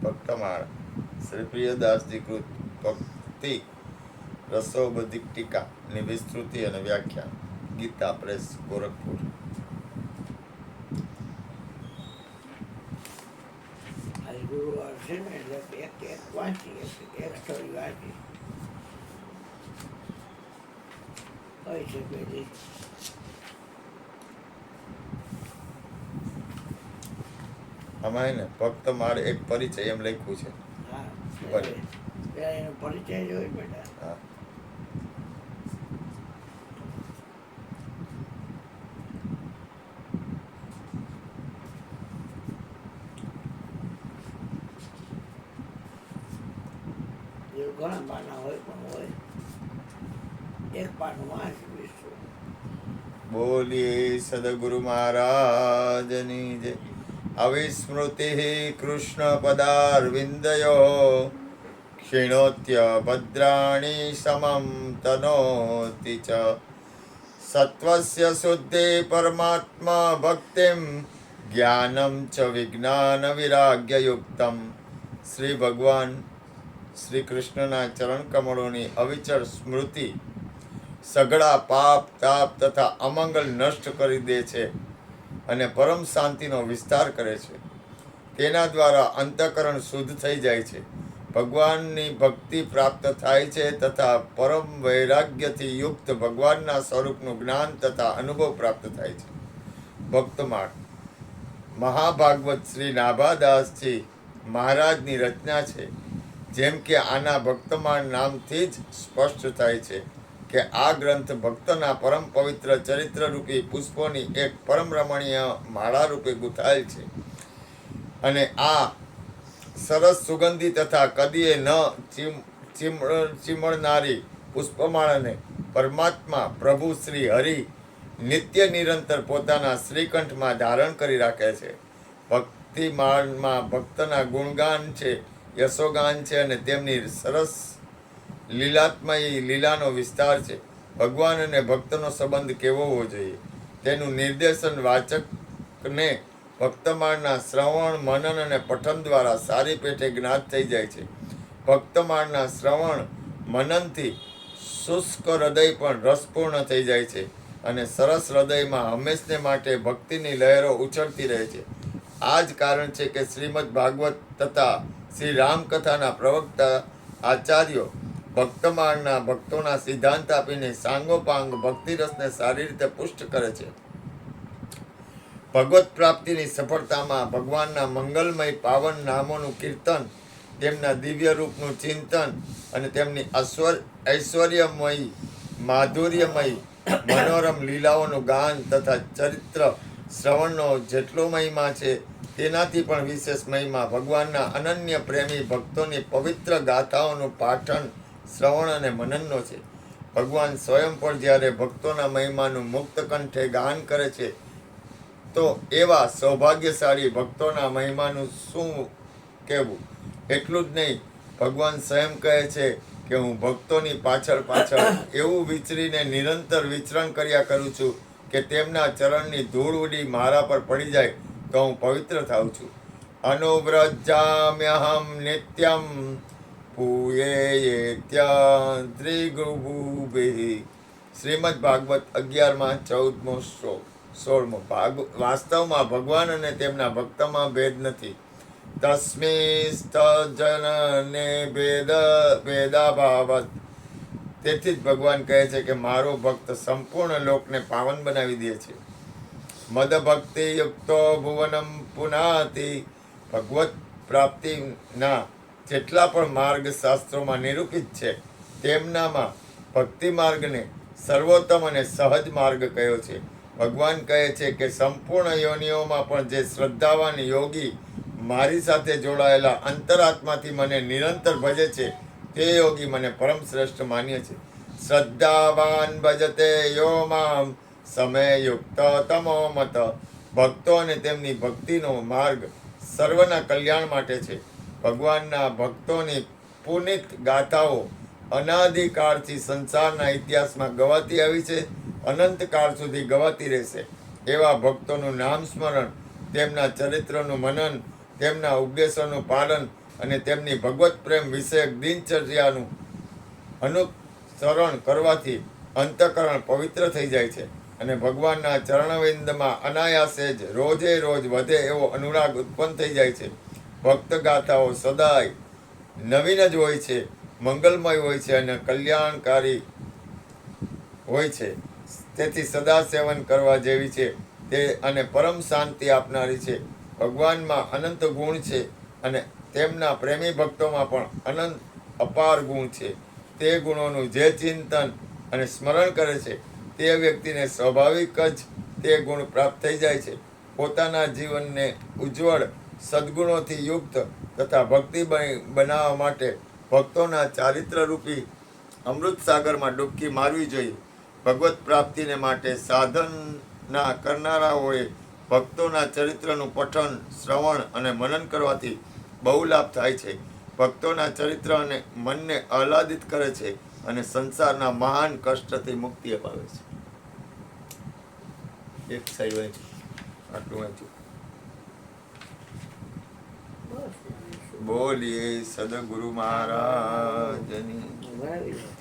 ભક્તમાળ શ્રી પ્રિયદાસજી કૃત ભક્તિ રસોબધિક ટીકાની વિસ્તૃતિ અને વ્યાખ્યાન, ગીતા પ્રેસ, ગોરખપુર. ગુરુવાર છે ને એટલે એક વાંચી એક સ્ટોરી વાંચી કહી શકે. આમાં એને ભક્તમાળ એક પરિચય એમ લખ્યું છે. હા, ભલે. પેલા એનો પરિચય જોઈ બેટા. હા. એવું ઘણા પાના હોય પણ હોય એક પાનું વાંચીશું. બોલીએ સદગુરુ મહારાજની જય. અવિસ્મૃતિ કૃષ્ણ પદારવિંદયો ક્ષીણોત્ય ભદ્રાણી સમમ તનોતિ ચ સત્વસ્ય શુદ્ધિ પરમાત્મા ભક્તિમ જ્ઞાનમ ચ વિજ્ઞાન વિરાગ્ય યુક્તમ. શ્રી ભગવાન શ્રી કૃષ્ણના ચરણ કમળોની અવિચળ સ્મૃતિ સઘળા પાપ તાપ તથા અમંગલ નષ્ટ કરી દે છે અને પરમ શાંતિનો વિસ્તાર કરે છે. તેના દ્વારા અંતઃકરણ શુદ્ધ થઈ જાય છે, ભગવાનની ભક્તિ પ્રાપ્ત થાય છે તથા પરમ વૈરાગ્યથી યુક્ત ભગવાનના સ્વરૂપનું જ્ઞાન તથા અનુભવ પ્રાપ્ત થાય છે. ભક્તમાળ મહાભાગવત શ્રી નાભાદાસજી મહારાજની રચના છે. જેમ કે આના ભક્તમાળ નામથી જ સ્પષ્ટ થાય છે કે આ ગ્રંથ ભક્તના પરમ પવિત્ર ચરિત્રરૂપી પુષ્પોની એક પરમ રમણીય માળા રૂપે ગૂંથાયેલ છે. અને આ સરસ સુગંધી તથા કદીએ ન ચીમળનારી પુષ્પમાળાને પરમાત્મા પ્રભુ શ્રી હરિ નિત્ય નિરંતર પોતાના શ્રીકંઠમાં ધારણ કરી રાખે છે. ભક્તિમાળમાં ભક્તના ગુણગાન છે, યશોગાન છે અને તેમની સરસ લીલાત્મય લીલાનો વિસ્તાર છે. ભગવાન અને ભક્તનો સંબંધ કેવો હોવો જોઈએ તેનું નિર્દેશન વાચકને ભક્તમાળના શ્રવણ, મનન અને પઠન દ્વારા સારી પેઠે જ્ઞાત થઈ જાય છે. ભક્તમાળના શ્રવણ મનનથી શુષ્ક હૃદય પણ રસપૂર્ણ થઈ જાય છે અને સરસ હૃદયમાં હંમેશને માટે ભક્તિની લહેરો ઉછળતી રહે છે. આ જ કારણ છે કે શ્રીમદ ભાગવત તથા શ્રી રામકથાના પ્રવક્તા આચાર્યો ભક્તમાળના ભક્તોના સિદ્ધાંત આપીને સાંગોપાંગ ભક્તિરસને સારી રીતે પુષ્ટ કરે છે. ભગવત પ્રાપ્તિની સફળતામાં ભગવાનના મંગલમય પાવન નામોનું કીર્તન, તેમના દિવ્ય રૂપનું ચિંતન અને તેમની ઐશ્વર્યમય માધુર્યમય મનોરમ લીલાઓનું ગાન તથા ચરિત્ર શ્રવણનો જેટલો મહિમા છે તેનાથી પણ વિશેષ મહિમા ભગવાનના અનન્ય પ્રેમી ભક્તોની પવિત્ર ગાથાઓનું પાઠન, શ્રવણ અને મનનનો છે. ભગવાન સ્વયં પણ જ્યારે ભક્તોના મહિમાનું મુક્ત કંઠે ગાન કરે છે તો એવા સૌભાગ્યશાળી ભક્તોના મહિમાનું શું કહેવું. એટલું જ નહીં, ભગવાન સ્વયં કહે છે કે હું ભક્તોની પાછળ પાછળ એવું વિચરીને નિરંતર વિચરણ કર્યા કરું છું કે તેમના ચરણની ધૂળ ઉડી મારા પર પડી જાય તો હું પવિત્ર થાઉં છું. અનુવ્રજામ્યહમ નિત્યમ પૂયેત્યદ્રિગુભુભિ. શ્રીમદ ભાગવત 11:14 16. વાસ્તવમાં ભગવાન અને તેમના ભક્તમાં ભેદ નથી. તસ્મિંસ્તજ્જને ભેદાભાવાત. તેથી જ ભગવાન કહે છે કે મારો ભક્ત સંપૂર્ણ લોકને પાવન બનાવી દે છે. મદ ભક્તિ યુક્તો ભુવનમ પુનાતિ. ભગવત પ્રાપ્તિના જેટલા પણ માર્ગ શાસ્ત્રોમાં નિરૂપિત છે તેમનામાં ભક્તિ માર્ગને સર્વોત્તમ અને સહજ માર્ગ કયો છે. ભગવાન કહે છે કે સંપૂર્ણ યોનિઓમાં પણ જે શ્રદ્ધાવાન યોગી મારી સાથે જોડાયેલા અંતરાત્માથી મને નિરંતર ભજે છે તે યોગી મને પરમ શ્રેષ્ઠ માન્ય છે. શ્રદ્ધાવાન ભજતે યો મામ સમયયુક્ત તમો મત. ભક્તો અને તેમની ભક્તિનો માર્ગ સર્વના કલ્યાણ માટે છે. ભગવાનના ભક્તોની પુનિત ગાથાઓ અનાદિકાળથી સંસારના ઇતિહાસમાં ગવાતી આવી છે, અનંતકાળ સુધી ગવાતી રહેશે. એવા ભક્તોનું નામ સ્મરણ, તેમના ચરિત્રનું મનન, તેમના ઉપદેશોનું પાલન અને તેમની ભગવત પ્રેમ વિષયક દિનચર્યાનું અનુસરણ કરવાથી અંતઃકરણ પવિત્ર થઈ જાય છે અને ભગવાનના ચરણવિંદમાં અનાયાસે જ રોજે રોજ વધે એવો અનુરાગ ઉત્પન્ન થઈ જાય છે. ભક્ત ગાથાઓ સદાય નવીન જ હોય છે, મંગલમય હોય છે અને કલ્યાણકારી હોય છે. તેથી સદા સેવન કરવા જેવી છે તે અને પરમ શાંતિ આપનારી છે. ભગવાનમાં અનંત ગુણ છે અને તેમના પ્રેમી ભક્તોમાં પણ અનંત અપાર ગુણ છે. તે ગુણોનું જે ચિંતન અને સ્મરણ કરે છે તે વ્યક્તિને સ્વાભાવિક જ તે ગુણ પ્રાપ્ત થઈ જાય છે. પોતાના જીવનને ઉજ્જવળ સદ્ગુણોથી યુક્ત તથા ભક્તિ બનાવવા માટે ભક્તોના ચારિત્રરૂપી અમૃત સાગરમાં ડૂબકી મારવી જોઈએ. ભગવત પ્રાપ્તિને માટે સાધના કરનારાઓએ ભક્તોના ચરિત્રનું પઠન, શ્રવણ અને મનન કરવાથી બહુ લાભ થાય છે. ભક્તોના ચરિત્ર અને મનને આહ્લાદિત કરે છે અને સંસારના મહાન કષ્ટથી મુક્તિ અપાવે છે. એક સાઈ વાંચ્યું, આટલું વાંચ્યું. બસ બોલીએ સદગુરુ મહારાજની. બરાબર